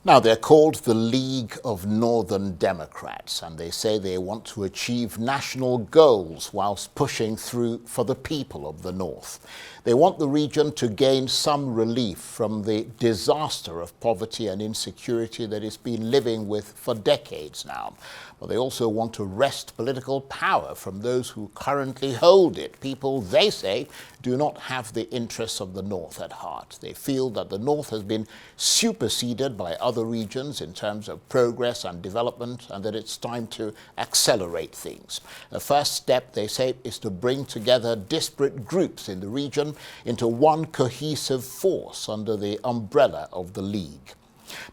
Now, they're called the League of Northern Democrats, and they say they want to achieve national goals whilst pushing through for the people of the North. They want the region to gain some relief from the disaster of poverty and insecurity that it's been living with for decades now. But they also want to wrest political power from those who currently hold it. People, they say, do not have the interests of the North at heart. They feel that the North has been superseded by other regions in terms of progress and development, and that it's time to accelerate things. The first step, they say, is to bring together disparate groups in the region into one cohesive force under the umbrella of the League.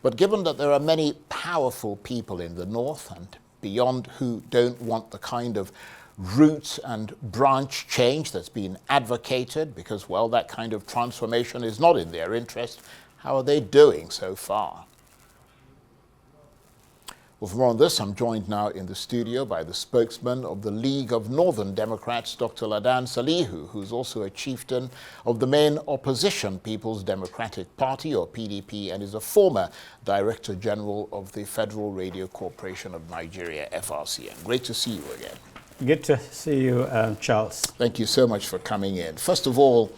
But given that there are many powerful people in the North and beyond who don't want the kind of root and branch change that's been advocated, because, well, that kind of transformation is not in their interest, how are they doing so far? Well, for more on this, I'm joined now in the studio by the spokesman of the League of Northern Democrats, Dr. Ladan Salihu, who's also a chieftain of the main opposition People's Democratic Party, or PDP, and is a former Director General of the Federal Radio Corporation of Nigeria, FRCN. Great to see you again. Good to see you, Charles. Thank you so much for coming in. First of all,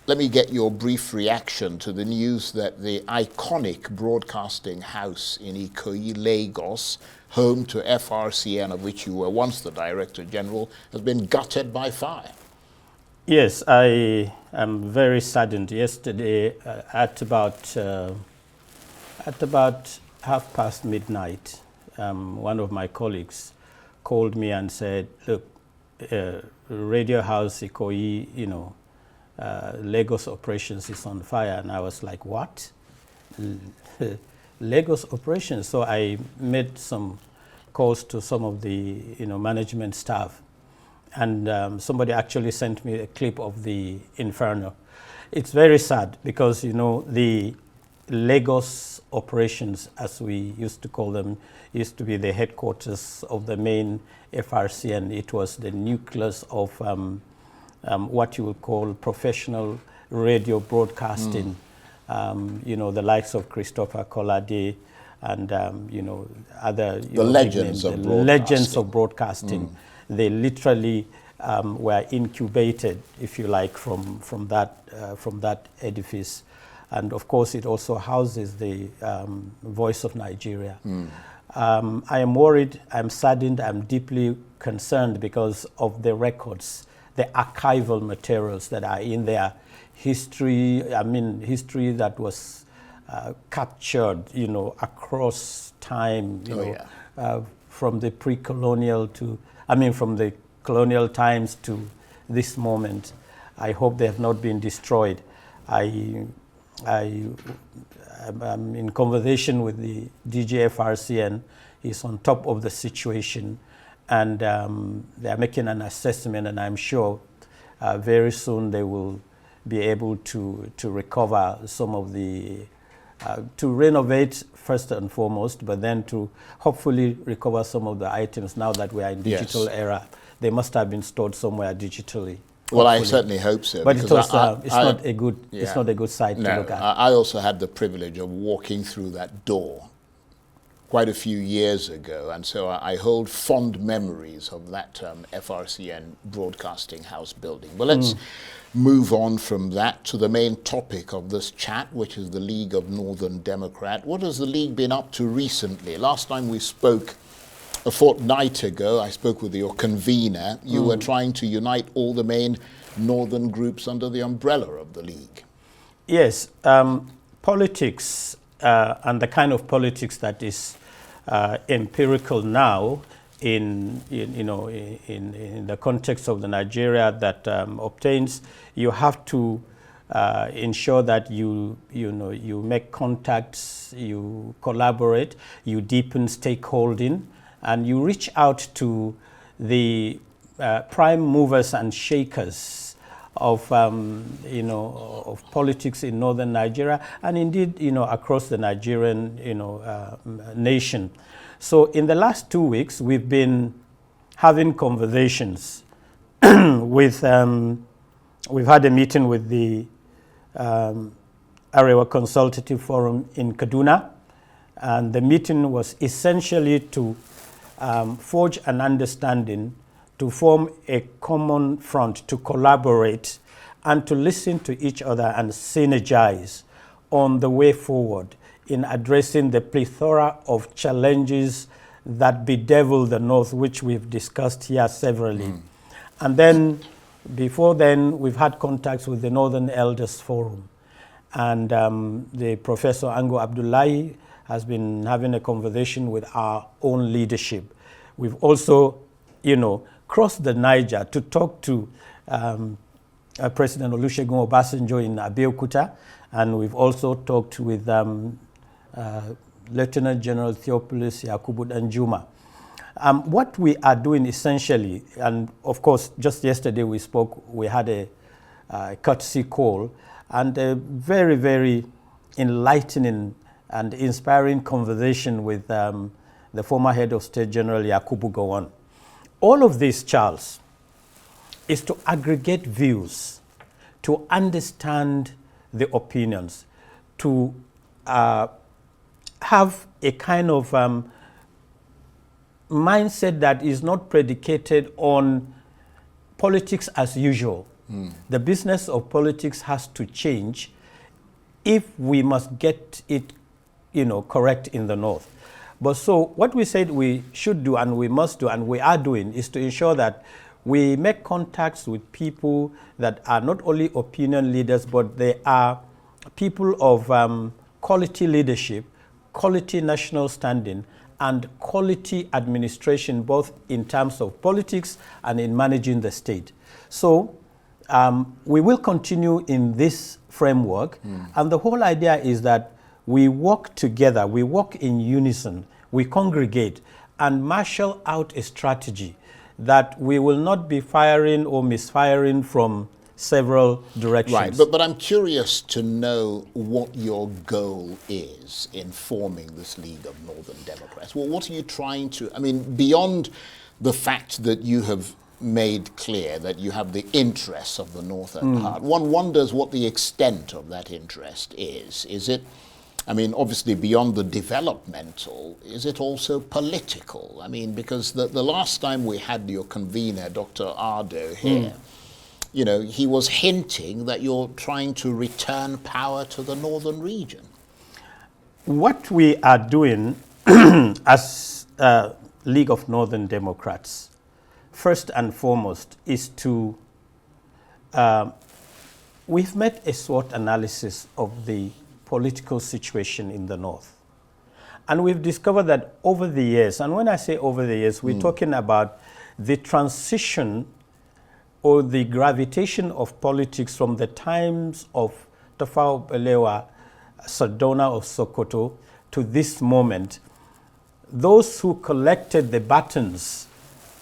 let me get your brief reaction to the news that the iconic broadcasting house in Ikoyi, Lagos, home to FRCN, of which you were once the Director General, has been gutted by fire. Yes, I am very saddened. Yesterday, at about midnight, one of my colleagues called me and said, "Look, Radio House Ikoyi, Lagos operations is on fire." And I was like, "What? Lagos operations?" So I made some calls to some of the management staff, and somebody actually sent me a clip of the inferno. It's very sad because the Lagos operations, as we used to call them, used to be the headquarters of the main FRCN. It was the nucleus of what you would call professional radio broadcasting. The likes of Christopher Kolade and other legends of broadcasting. They literally were incubated, if you like, from that edifice, and of course it also houses the Voice of Nigeria. I am worried, I'm saddened, I'm deeply concerned because of the records, the archival materials that are in there, history that was captured, across time, from the pre-colonial from the colonial times to this moment. I hope they have not been destroyed. I'm in conversation with the DGFRCN. He's on top of the situation, and they are making an assessment, and I'm sure very soon they will be able to recover some of the, to renovate first and foremost, but then to hopefully recover some of the items now that we are in digital era. They must have been stored somewhere digitally. Well, I certainly hope so. But it's not a good sight to look at. I also had the privilege of walking through that door quite a few years ago, and so I hold fond memories of that FRCN Broadcasting House building. But let's move on from that to the main topic of this chat, which is the League of Northern Democrat. What has the League been up to recently? Last time we spoke a fortnight ago, I spoke with your convener. You were trying to unite all the main northern groups under the umbrella of the League. Yes, politics and the kind of politics that is empirical now in the context of the Nigeria that obtains, you have to ensure that you make contacts, you collaborate, you deepen stakeholding, and you reach out to the prime movers and shakers of of politics in northern Nigeria, and indeed across the Nigerian nation. So in the last 2 weeks, we've been having conversations with we've had a meeting with the Arewa Consultative Forum in Kaduna. And the meeting was essentially to forge an understanding, to form a common front, to collaborate, and to listen to each other and synergize on the way forward in addressing the plethora of challenges that bedevil the North, which we've discussed here severally. And then, before then, we've had contacts with the Northern Elders Forum. And the Professor Ango Abdullahi has been having a conversation with our own leadership. We've also, crossed the Niger to talk to President Olusegun Obasanjo in Abeokuta, and we've also talked with Lieutenant General Theophilus Yakubu Danjuma. What we are doing essentially, and of course, just yesterday we had a courtesy call and a very, very enlightening and inspiring conversation with the former head of state, General Yakubu Gowon. All of this, Charles, is to aggregate views, to understand the opinions, to have a kind of mindset that is not predicated on politics as usual. The business of politics has to change if we must get it, correct in the North. But so what we said we should do and we must do and we are doing is to ensure that we make contacts with people that are not only opinion leaders, but they are people of quality leadership, quality national standing, and quality administration, both in terms of politics and in managing the state. So we will continue in this framework, and the whole idea is that we work together, we work in unison, we congregate, and marshal out a strategy that we will not be firing or misfiring from several directions. Right, but I'm curious to know what your goal is in forming this League of Northern Democrats. Well, what are you trying to, beyond the fact that you have made clear that you have the interests of the North at heart, one wonders what the extent of that interest is. Is it, obviously beyond the developmental, is it also political? Because the last time we had your convener, Dr. Ardo, here, he was hinting that you're trying to return power to the northern region. What we are doing as League of Northern Democrats, first and foremost, is to, we've made a SWOT analysis of the political situation in the North. And we've discovered that over the years, and when I say over the years, we're talking about the transition or the gravitation of politics from the times of Tafawa Balewa, Sardauna of Sokoto, to this moment. Those who collected the batons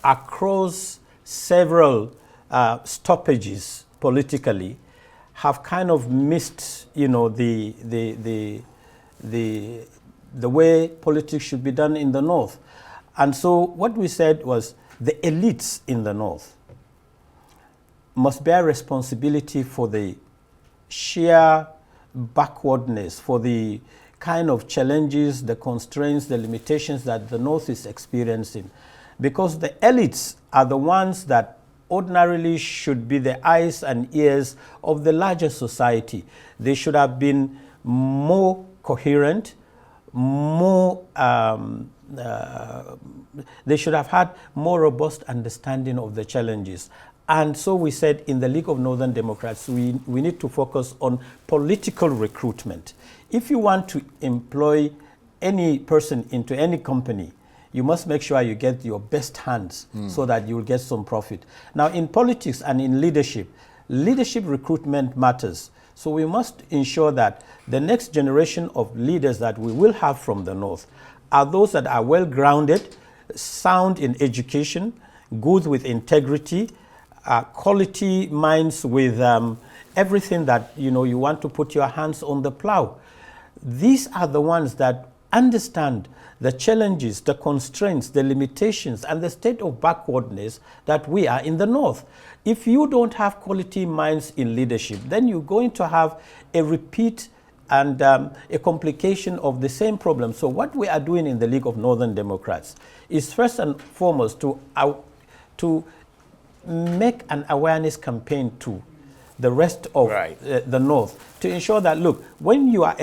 across several stoppages politically have kind of missed, the way politics should be done in the North. And so what we said was the elites in the North must bear responsibility for the sheer backwardness, for the kind of challenges, the constraints, the limitations that the North is experiencing. Because the elites are the ones that ordinarily should be the eyes and ears of the larger society. They should have been more coherent, more, they should have had more robust understanding of the challenges. And so we said in the League of Northern Democrats, we need to focus on political recruitment. If you want to employ any person into any company, you must make sure you get your best hands so that you will get some profit. Now, in politics and in leadership recruitment matters. So we must ensure that the next generation of leaders that we will have from the North are those that are well-grounded, sound in education, good with integrity, quality minds with everything that you want to put your hands on the plow. These are the ones that understand the challenges, the constraints, the limitations, and the state of backwardness that we are in the North. If you don't have quality minds in leadership, then you're going to have a repeat and a complication of the same problem. So what we are doing in the League of Northern Democrats is first and foremost to make an awareness campaign to the rest of the North to ensure that, look, when you are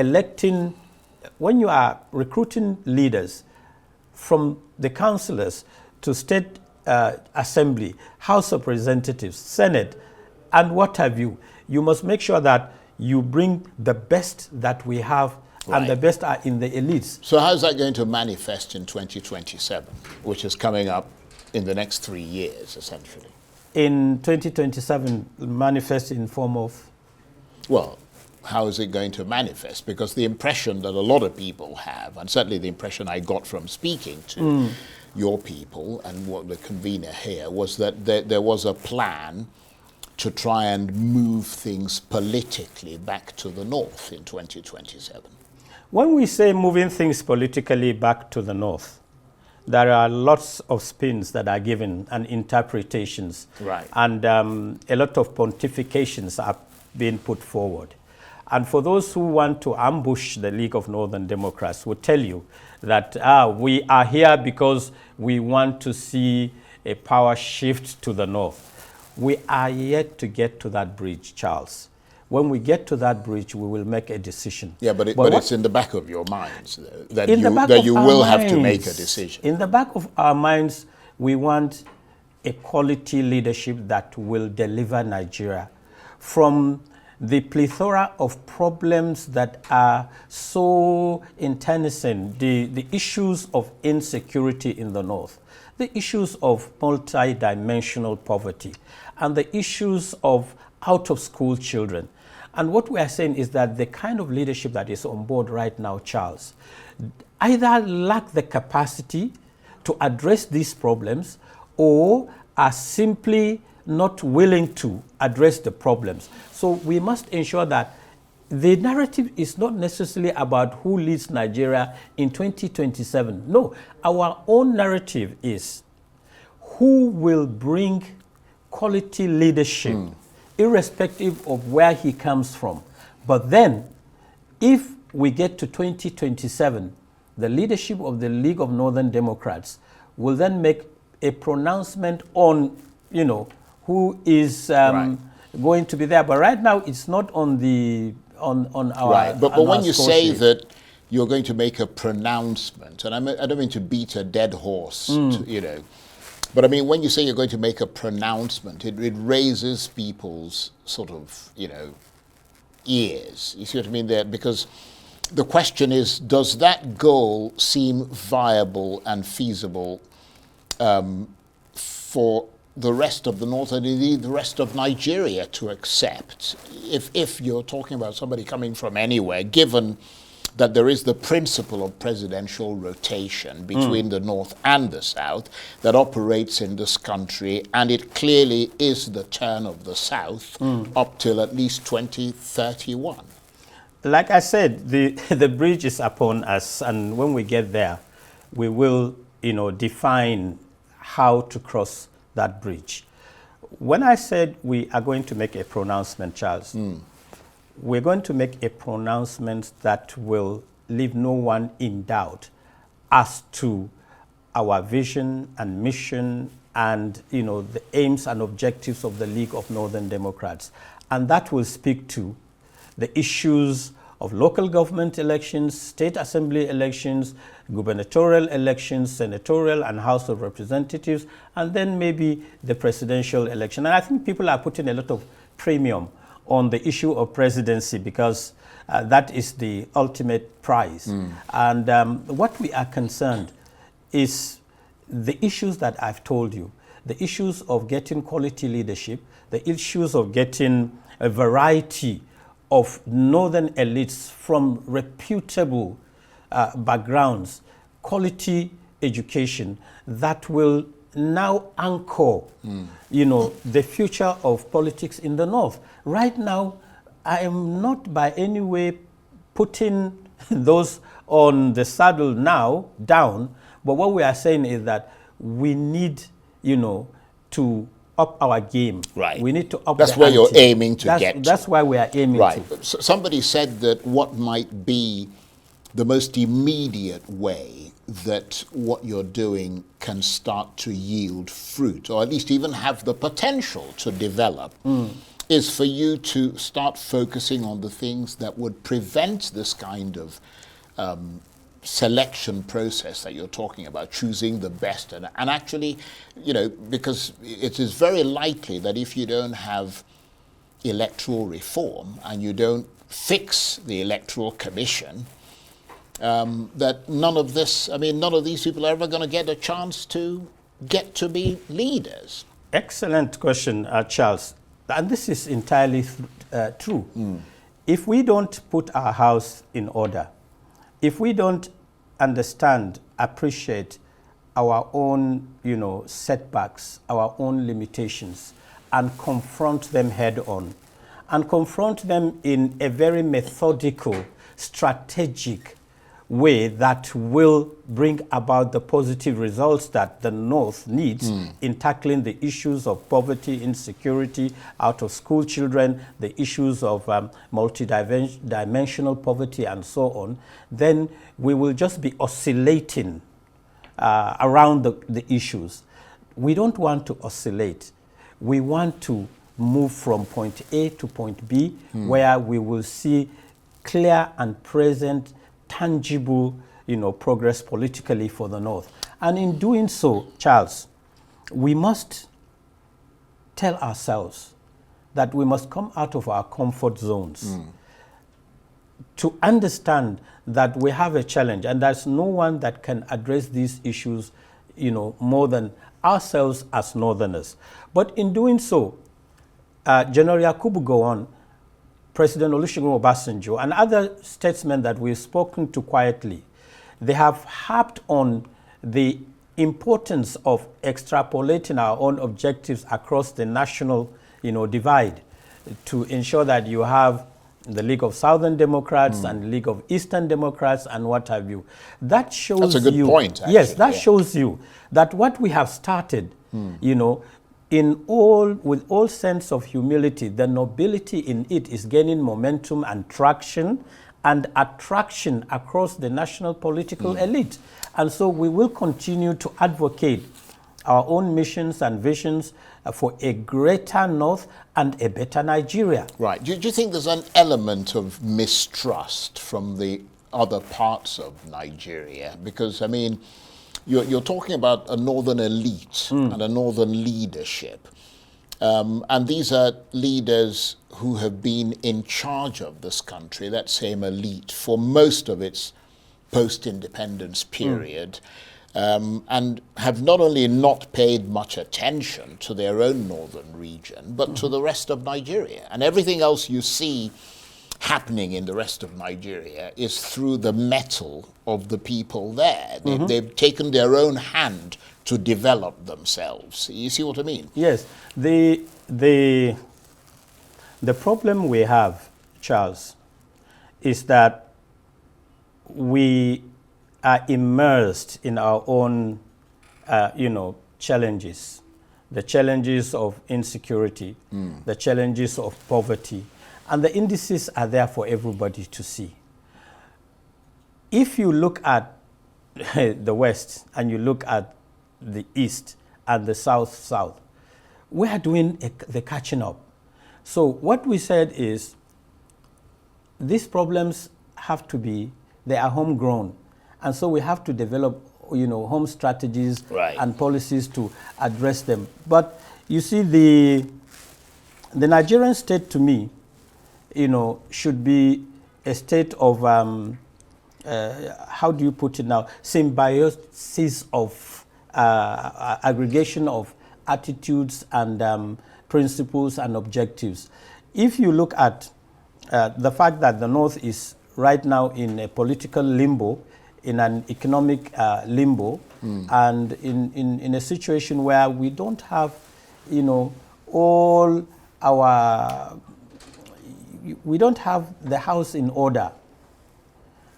recruiting leaders from the councillors to state assembly, House of Representatives, Senate, and what have you, you must make sure that you bring the best that we have, and the best are in the elites. So how is that going to manifest in 2027, which is coming up in the next 3 years, essentially? In 2027, manifest in form of? Well, how is it going to manifest? Because the impression that a lot of people have, and certainly the impression I got from speaking to your people and what the convener here, was that there was a plan to try and move things politically back to the North in 2027. When we say moving things politically back to the North, there are lots of spins that are given and interpretations. And a lot of pontifications are being put forward. And for those who want to ambush the League of Northern Democrats, will tell you that we are here because we want to see a power shift to the North. We are yet to get to that bridge, Charles. When we get to that bridge, we will make a decision. Yeah, but it's in the back of your minds that you will have to make a decision. In the back of our minds, we want a quality leadership that will deliver Nigeria from the plethora of problems that are so internecine, the issues of insecurity in the North, the issues of multi-dimensional poverty, and the issues of out-of-school children. And what we are saying is that the kind of leadership that is on board right now, Charles, either lack the capacity to address these problems or are simply not willing to address the problems. So we must ensure that the narrative is not necessarily about who leads Nigeria in 2027. No, our own narrative is who will bring quality leadership, irrespective of where he comes from. But then, if we get to 2027, the leadership of the League of Northern Democrats will then make a pronouncement on, who is going to be there. But right now, it's not on the on our right. But when you say that you're going to make a pronouncement, and I don't mean to beat a dead horse, but I mean when you say you're going to make a pronouncement, it raises people's sort of ears. You see what I mean there? Because the question is, does that goal seem viable and feasible for the rest of the North and indeed the rest of Nigeria to accept? If you're talking about somebody coming from anywhere, given that there is the principle of presidential rotation between the North and the South that operates in this country, and it clearly is the turn of the South up till at least 2031. Like I said, the bridge is upon us, and when we get there, we will, define how to cross that bridge. When I said we are going to make a pronouncement, Charles, we're going to make a pronouncement that will leave no one in doubt as to our vision and mission and, the aims and objectives of the League of Northern Democrats. And that will speak to the issues of local government elections, state assembly elections, gubernatorial elections, senatorial and House of Representatives, and then maybe the presidential election. And I think people are putting a lot of premium on the issue of presidency because that is the ultimate prize. And what we are concerned is the issues that I've told you, the issues of getting quality leadership, the issues of getting a variety of northern elites from reputable backgrounds, quality education that will now anchor, the future of politics in the North. Right now, I am not by any way putting those on the saddle now down, but what we are saying is that we need, to up our game. Right. We need to up That's the where you're ante. aiming to get to. That's why we are aiming Right. to. Somebody said that what might be the most immediate way that what you're doing can start to yield fruit, or at least even have the potential to develop, is for you to start focusing on the things that would prevent this kind of selection process that you're talking about, choosing the best. And actually, you know, because it is very likely that if you don't have electoral reform and you don't fix the electoral commission, that none of these people are ever going to get a chance to get to be leaders. Excellent question, Charles. And this is entirely true. If we don't put our house in order, if we don't understand, appreciate our own, setbacks, our own limitations, and confront them head on, and confront them in a very methodical, strategic way that will bring about the positive results that the North needs in tackling the issues of poverty, insecurity, out of school children, the issues of multidimensional poverty and so on, then we will just be oscillating around the issues. We don't want to oscillate. We want to move from point A to point B, where we will see clear and present tangible, progress politically for the North. And in doing so, Charles, we must tell ourselves that we must come out of our comfort zones to understand that we have a challenge, and there's no one that can address these issues, more than ourselves as Northerners. But in doing so, General Yakubu Gowon, President Olusegun Obasanjo, and other statesmen that we've spoken to quietly, they have harped on the importance of extrapolating our own objectives across the national, divide, to ensure that you have the League of Southern Democrats and the League of Eastern Democrats and what have you. That shows That's a good point, actually. Yes, that shows you that what we have started, with all sense of humility, the nobility in it is gaining momentum and traction and attraction across the national political elite. And so we will continue to advocate our own missions and visions for a greater North and a better Nigeria. Right. Do you think there's an element of mistrust from the other parts of Nigeria? Because, you're talking about a northern elite and a northern leadership. And these are leaders who have been in charge of this country, that same elite, for most of its post-independence period, and have not only not paid much attention to their own northern region, but to the rest of Nigeria. And everything else you see happening in the rest of Nigeria is through the mettle of the people there. They've taken their own hand to develop themselves. You see what I mean? Yes. The problem we have, Charles, is that we are immersed in our own, challenges. The challenges of insecurity, the challenges of poverty, and the indices are there for everybody to see. If you look at the West and you look at the East and the South, we are doing the catching up. So what we said is these problems they are homegrown. And so we have to develop, home strategies and policies to address them. But you see, the Nigerian state, to me, should be a state of, how do you put it now, symbiosis of aggregation of attitudes and principles and objectives. If you look at the fact that the North is right now in a political limbo, in an economic limbo, and in a situation where we don't have, we don't have the house in order.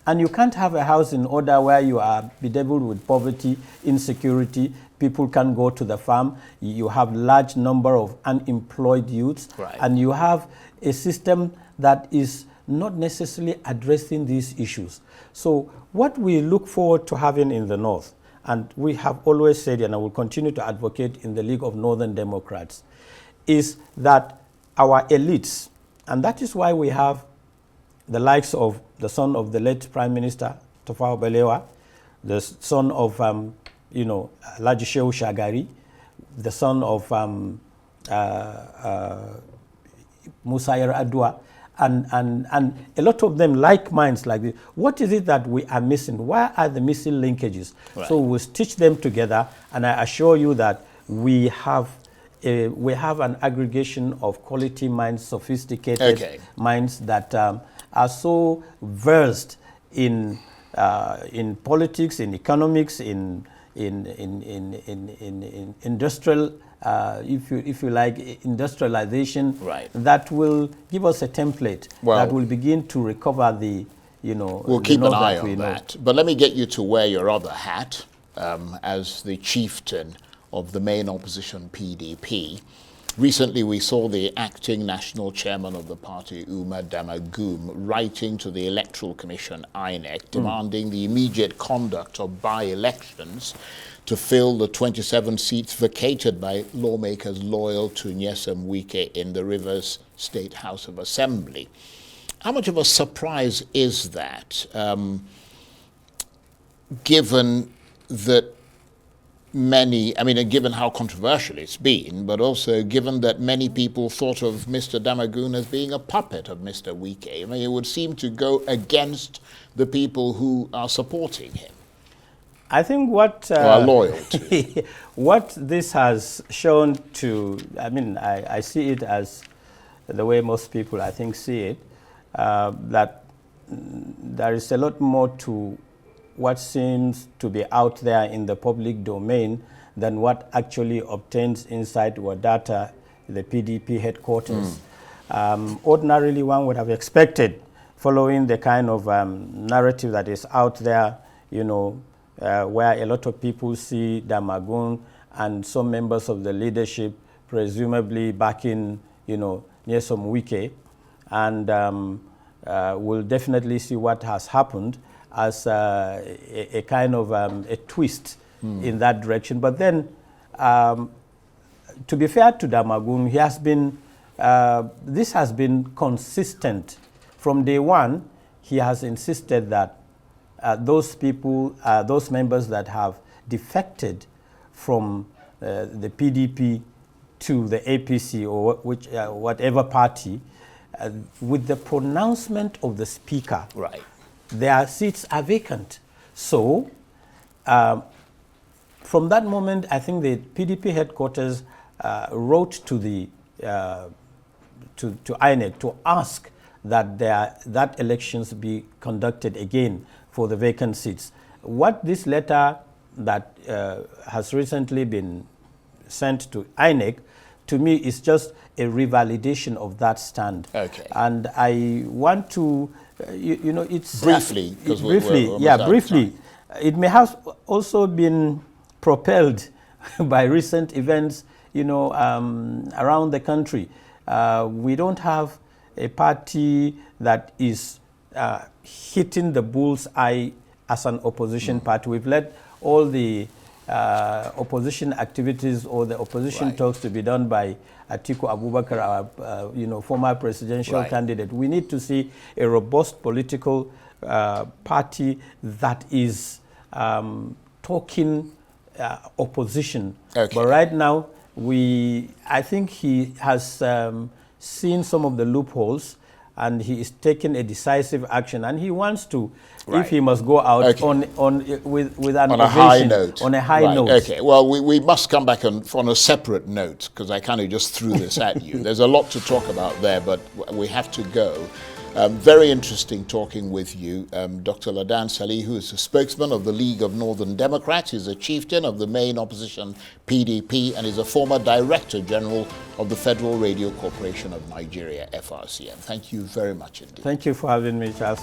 And you can't have a house in order where you are bedeviled with poverty, insecurity, people can't go to the farm, you have large number of unemployed youths, right. and you have a system that is not necessarily addressing these issues. So what we look forward to having in the North, and we have always said, and I will continue to advocate in the League of Northern Democrats, is that our elites, and that is why we have the likes of the son of the late Prime Minister, Tafawa Balewa, the son of, Alhaji Shehu Shagari, the son of Musa Yar'Adua, and a lot of them like minds like this. What is it that we are missing? Why are the missing linkages? Right. So we'll stitch them together, and I assure you that we have an aggregation of quality minds, sophisticated minds that are so versed in politics, in economics, in industrial, if you like, industrialization, right, that will give us a template that will begin to recover the, we'll keep an eye on that. But let me get you to wear your other hat as the chieftain of the main opposition, PDP. Recently, we saw the acting national chairman of the party, Umar Damagum, writing to the Electoral Commission, INEC, demanding the immediate conduct of by-elections to fill the 27 seats vacated by lawmakers loyal to Nyesom Wike in the Rivers State House of Assembly. How much of a surprise is that, given that given how controversial it's been, but also given that many people thought of Mr. Damagum as being a puppet of Mr. Wike? It would seem to go against the people who are supporting him. I think what are loyal to. What this has shown to, I see it as the way most people, I think, see it, that there is a lot more to what seems to be out there in the public domain than what actually obtains inside Wadata, the PDP headquarters. Ordinarily, one would have expected, following the kind of narrative that is out there, where a lot of people see Damagum and some members of the leadership presumably backing, Nyesom Wike, and we'll definitely see what has happened as a kind of a twist in that direction. But then, to be fair to Damagum, he has been, this has been consistent. From day one, he has insisted that those people, those members that have defected from the PDP to the APC or whatever party, with the pronouncement of the speaker, right, their seats are vacant. So, from that moment, I think the PDP headquarters wrote to the to INEC to ask that that elections be conducted again for the vacant seats. What this letter that has recently been sent to INEC, to me, is just a revalidation of that stand. Okay. And I want to, it's briefly, because briefly. It may have also been propelled by recent events, around the country. We don't have a party that is hitting the bull's eye as an opposition party. We've let all the opposition activities or the opposition talks to be done by Atiku Abubakar, our former presidential candidate. We need to see a robust political party that is talking opposition. Okay. But right now, I think he has seen some of the loopholes, and he is taking a decisive action, and he wants to, if he must go out with an on a high note. On a high note. Okay. Well, we must come back on a separate note, because I kind of just threw this at you. There's a lot to talk about there, but we have to go. Very interesting talking with you. Dr. Ladan Salihu is a spokesman of the League of Northern Democrats. He's a chieftain of the main opposition, PDP, and is a former Director General of the Federal Radio Corporation of Nigeria, FRCN. Thank you very much indeed. Thank you for having me, Charles.